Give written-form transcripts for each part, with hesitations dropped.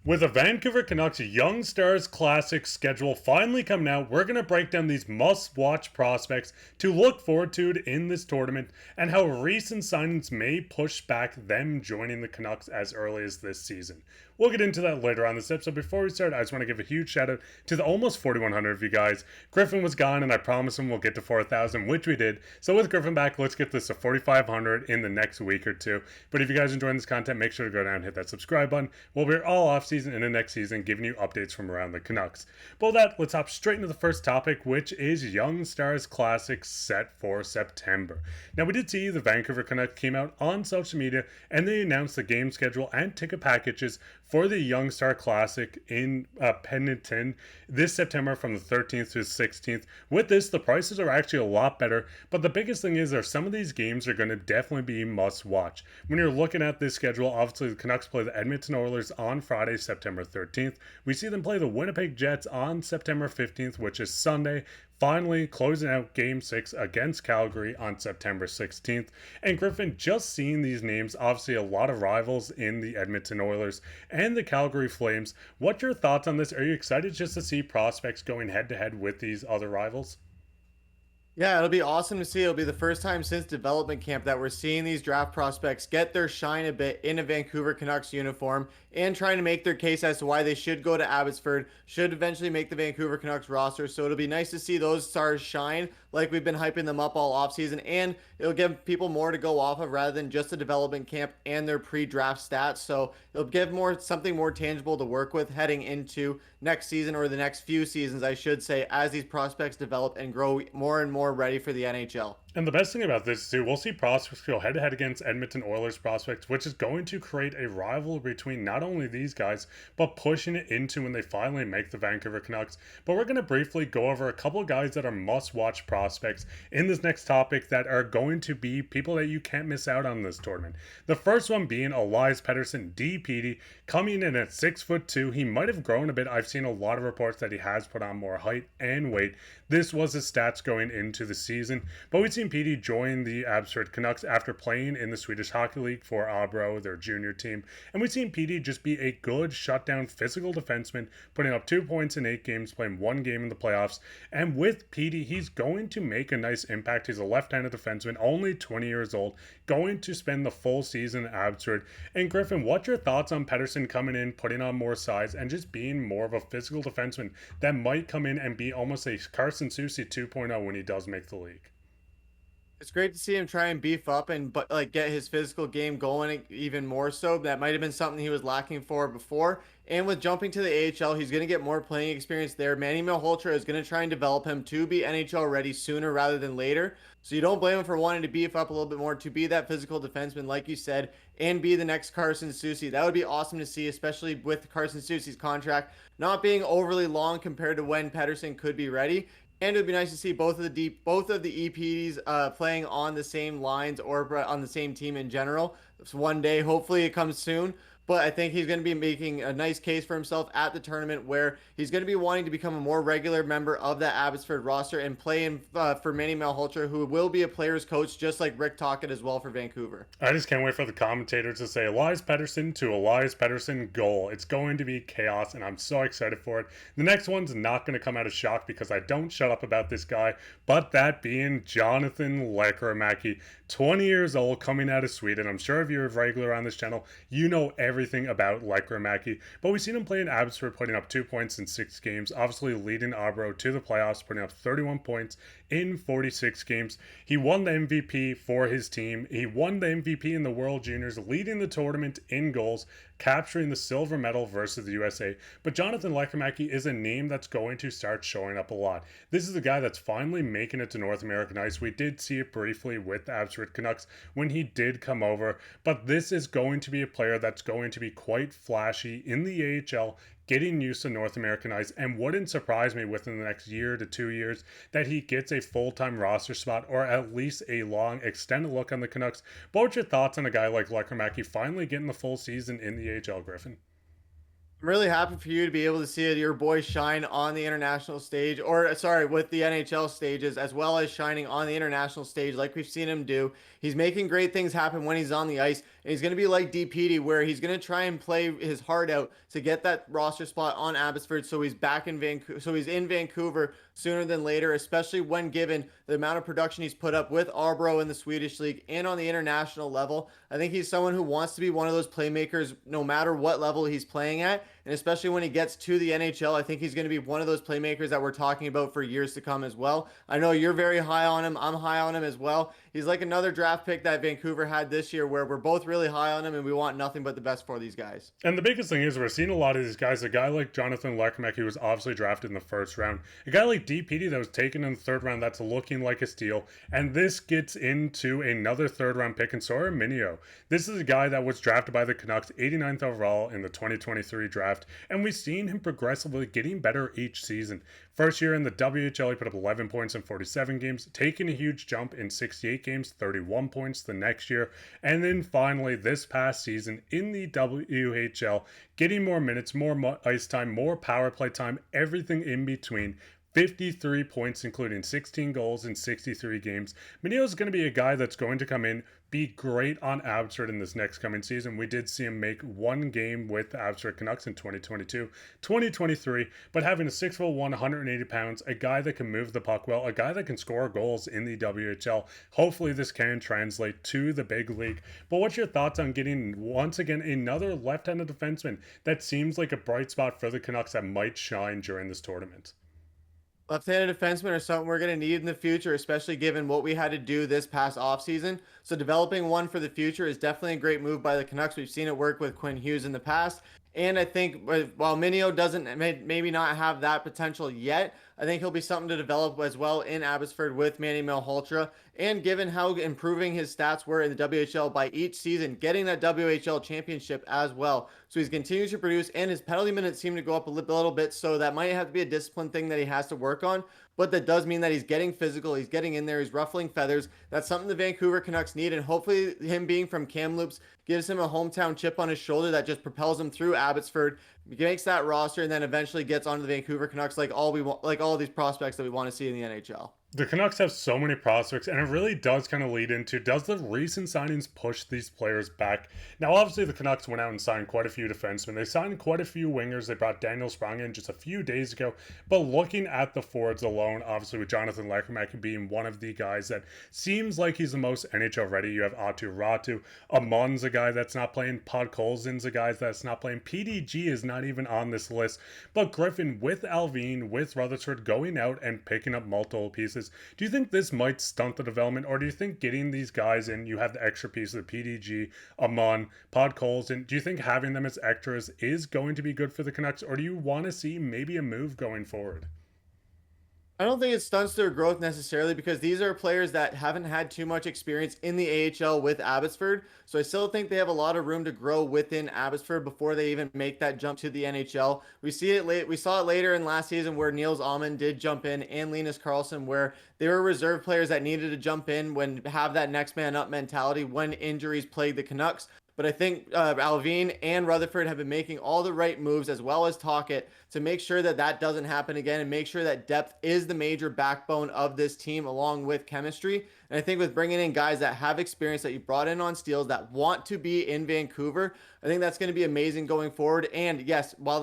With the Vancouver Canucks Young Stars Classic schedule finally coming out, we're going to break down these must-watch prospects to look forward to in this tournament and how recent signings may push back them joining the Canucks as early as this season. We'll get into that later on this episode. Before we start, I just want to give a huge shout out to the almost 4,100 of you guys. Griffin was gone and I promised him we'll get to 4,000, which we did. So with Griffin back, let's get this to 4,500 in the next week or two. But if you guys are enjoying this content, make sure to go down and hit that subscribe button. We'll be all off season and the next season giving you updates from around the Canucks. But with that, let's hop straight into the first topic, which is Young Stars Classic set for September. Now, we did see the Vancouver Canucks came out on social media and they announced the game schedule and ticket packages for the Young Star Classic in Penticton this September from the 13th to the 16th. With this, the prices are actually a lot better, but the biggest thing is some of these games are going to definitely be must watch. When you're looking at this schedule, obviously the Canucks play the Edmonton Oilers on Friday, September 13th. We see them play the Winnipeg Jets on September 15th, which is Sunday. Finally, closing out Game 6 against Calgary on September 16th. And Griffin, just seeing these names, obviously a lot of rivals in the Edmonton Oilers and the Calgary Flames. What's your thoughts on this? Are you excited just to see prospects going head-to-head with these other rivals? Yeah, it'll be awesome to see. It'll be the first time since development camp that we're seeing these draft prospects get their shine a bit in a Vancouver Canucks uniform and trying to make their case as to why they should go to Abbotsford, should eventually make the Vancouver Canucks roster. So it'll be nice to see those stars shine like we've been hyping them up all offseason, and it'll give people more to go off of rather than just a development camp and their pre-draft stats. So it'll give something more tangible to work with heading into next season, or the next few seasons, I should say, as these prospects develop and grow more and more ready for the NHL. And the best thing about this too, we'll see prospects go head to head against Edmonton Oilers prospects, which is going to create a rivalry between not only these guys, but pushing it into when they finally make the Vancouver Canucks. But we're going to briefly go over a couple of guys that are must-watch prospects in this next topic that are going to be people that you can't miss out on this tournament. The first one being Elias Pettersson, DPD, coming in at 6'2". He might have grown a bit. I've seen a lot of reports that he has put on more height and weight. This was his stats going into the season, but we've seen PD join the Abbotsford Canucks after playing in the Swedish Hockey League for Abro, their junior team, and we've seen PD just be a good shutdown physical defenseman, putting up 2 points in 8 games, playing 1 game in the playoffs. And with PD, he's going to make a nice impact. He's a left-handed defenseman, only 20 years old, going to spend the full season at Abbotsford. And Griffin, what's your thoughts on Pettersson coming in, putting on more size, and just being more of a physical defenseman that might come in and be almost a Carson Soucy 2.0 when he does make the league? It's great to see him try and beef up and get his physical game going even more so. That might have been something he was lacking for before. And with jumping to the AHL, he's going to get more playing experience there. Manny Malhotra is going to try and develop him to be NHL ready sooner rather than later. So you don't blame him for wanting to beef up a little bit more, to be that physical defenseman, like you said, and be the next Carson Soucy. That would be awesome to see, especially with Carson Soucy's contract not being overly long compared to when Pettersson could be ready. And it would be nice to see both of the EPs playing on the same lines or on the same team in general. So one day, hopefully it comes soon. But I think he's going to be making a nice case for himself at the tournament, where he's going to be wanting to become a more regular member of that Abbotsford roster and play in for Manny Malhotra, who will be a player's coach, just like Rick Tocchet as well for Vancouver. I just can't wait for the commentators to say Elias Pettersson to Elias Pettersson goal. It's going to be chaos, and I'm so excited for it. The next one's not going to come out of shock because I don't shut up about this guy, but that being Jonathan Lekkerimaki, 20 years old, coming out of Sweden. I'm sure if you're a regular on this channel, you know everything about Lekkerimaki, but we've seen him play in Abbotsford, putting up 2 points in 6 games, obviously leading Abro to the playoffs, putting up 31 points in 46 games. He won the MVP for his team. He won the MVP in the World Juniors, leading the tournament in goals, capturing the silver medal versus the USA. But Jonathan Lekkerimaki is a name that's going to start showing up a lot. This is a guy that's finally making it to North American ice. We did see it briefly with the Abbotsford Canucks when he did come over, but this is going to be a player that's going to be quite flashy in the AHL, getting used to North American ice, and wouldn't surprise me within the next year to 2 years that he gets a full-time roster spot or at least a long extended look on the Canucks. But what's your thoughts on a guy like Lekkerimaki finally getting the full season in the AHL, Griffin? I'm really happy for you to be able to see your boy shine on the international stage, or sorry, with the NHL stages, as well as shining on the international stage, like we've seen him do. He's making great things happen when he's on the ice, and he's going to be like DPD, where he's going to try and play his heart out to get that roster spot on Abbotsford, so he's back in Vancouver, so he's in Vancouver sooner than later, especially when given the amount of production he's put up with Arbro in the Swedish league and on the international level. I think he's someone who wants to be one of those playmakers no matter what level he's playing at. And especially when he gets to the NHL, I think he's going to be one of those playmakers that we're talking about for years to come as well. I know you're very high on him. I'm high on him as well. He's like another draft pick that Vancouver had this year where we're both really high on him and we want nothing but the best for these guys. And the biggest thing is we're seeing a lot of these guys. A guy like Jonathan Lekkerimaki, who was obviously drafted in the first round. A guy like DPD that was taken in the third round that's looking like a steal. And this gets into another third round pick in Sawyer Mingo. This is a guy that was drafted by the Canucks 89th overall in the 2023 draft. And we've seen him progressively getting better each season. First year in the WHL, he put up 11 points in 47 games, taking a huge jump in 68 games, 31 points the next year. And then finally, this past season in the WHL, getting more minutes, more ice time, more power play time, everything in between. 53 points, including 16 goals in 63 games. Mingo is going to be a guy that's going to come in, be great on Abbotsford in this next coming season. We did see him make one game with the Abbotsford Canucks in 2022, 2023, but having a 6'1", 180 pounds, a guy that can move the puck well, a guy that can score goals in the WHL. Hopefully this can translate to the big league. But what's your thoughts on getting, once again, another left-handed defenseman that seems like a bright spot for the Canucks that might shine during this tournament? Left-handed defensemen are something we're going to need in the future, especially given what we had to do this past offseason. So developing one for the future is definitely a great move by the Canucks. We've seen it work with Quinn Hughes in the past. And I think while Mingo doesn't maybe not have that potential yet, I think he'll be something to develop as well in Abbotsford with Manny Malhotra. And given how improving his stats were in the WHL by each season, getting that WHL championship as well. So he's continued to produce, and his penalty minutes seem to go up a little bit. So that might have to be a discipline thing that he has to work on. But that does mean that he's getting physical, he's getting in there, he's ruffling feathers. That's something the Vancouver Canucks need, and hopefully him being from Kamloops gives him a hometown chip on his shoulder that just propels him through Abbotsford, makes that roster, and then eventually gets onto the Vancouver Canucks like all these prospects that we want to see in the NHL. The Canucks have so many prospects, and it really does kind of lead into, does the recent signings push these players back? Now, obviously, the Canucks went out and signed quite a few defensemen. They signed quite a few wingers. They brought Daniel Sprong in just a few days ago. But looking at the forwards alone, obviously with Jonathan Lekkerimaki being one of the guys that seems like he's the most NHL ready. You have Atu Ratu. Amon's a guy that's not playing. Podkolzin's a guy that's not playing. PDG is not even on this list. But Griffen, with Allvin, with Rutherford going out and picking up multiple pieces, do you think this might stunt the development, or do you think getting these guys in, you have the extra piece of the PDG, Amon, Podkolzin, do you think having them as extras is going to be good for the Canucks, or do you want to see maybe a move going forward? I don't think it stunts their growth necessarily because these are players that haven't had too much experience in the AHL with Abbotsford. So I still think they have a lot of room to grow within Abbotsford before they even make that jump to the NHL. We saw it later in last season where Niels Almond did jump in, and Linus Karlsson, where they were reserve players that needed to jump in when have that next man up mentality when injuries plagued the Canucks. But I think Allvin and Rutherford have been making all the right moves, as well as Tocchet, to make sure that that doesn't happen again and make sure that depth is the major backbone of this team along with chemistry. And I think with bringing in guys that have experience that you brought in on steals that want to be in Vancouver, I think that's going to be amazing going forward. And yes, while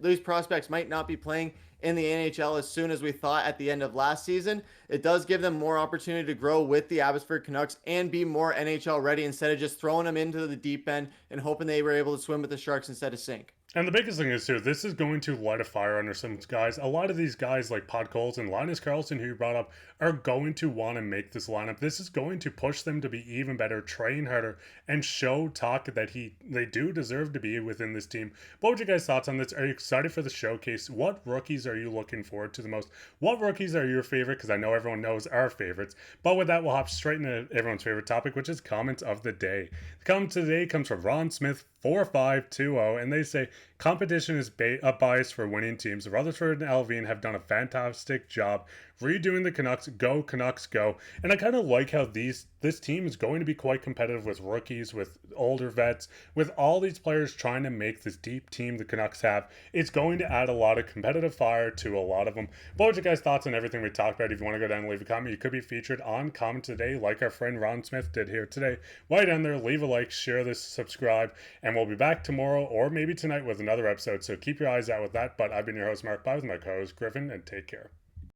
these prospects might not be playing in the NHL as soon as we thought at the end of last season, it does give them more opportunity to grow with the Abbotsford Canucks and be more NHL ready instead of just throwing them into the deep end and hoping they were able to swim with the Sharks instead of sink. And the biggest thing is, too, this is going to light a fire under some guys. A lot of these guys like Podkolzin and Linus Karlsson, who you brought up, are going to want to make this lineup. This is going to push them to be even better, train harder, and show Tocchet that they do deserve to be within this team. What would you guys' thoughts on this? Are you excited for the showcase? What rookies are you looking forward to the most? What rookies are your favorite? Because I know everyone knows our favorites. But with that, we'll hop straight into everyone's favorite topic, which is comments of the day. The comment today comes from Ron Smith 4520, and they say, competition is a bias for winning teams. Rutherford and Allvin have done a fantastic job redoing the Canucks. Go Canucks, go! And I kind of like how this team is going to be quite competitive with rookies, with older vets, with all these players trying to make this deep team the Canucks have. It's going to add a lot of competitive fire to a lot of them. What are your guys' thoughts on everything we talked about? If you want to go down and leave a comment, you could be featured on Comment Today, like our friend Ron Smith did here today. While you're down there, leave a like, share this, subscribe, and we'll be back tomorrow or maybe tonight with another episode. So keep your eyes out with that. But I've been your host, Mark Pye, with my co-host Griffin, and take care.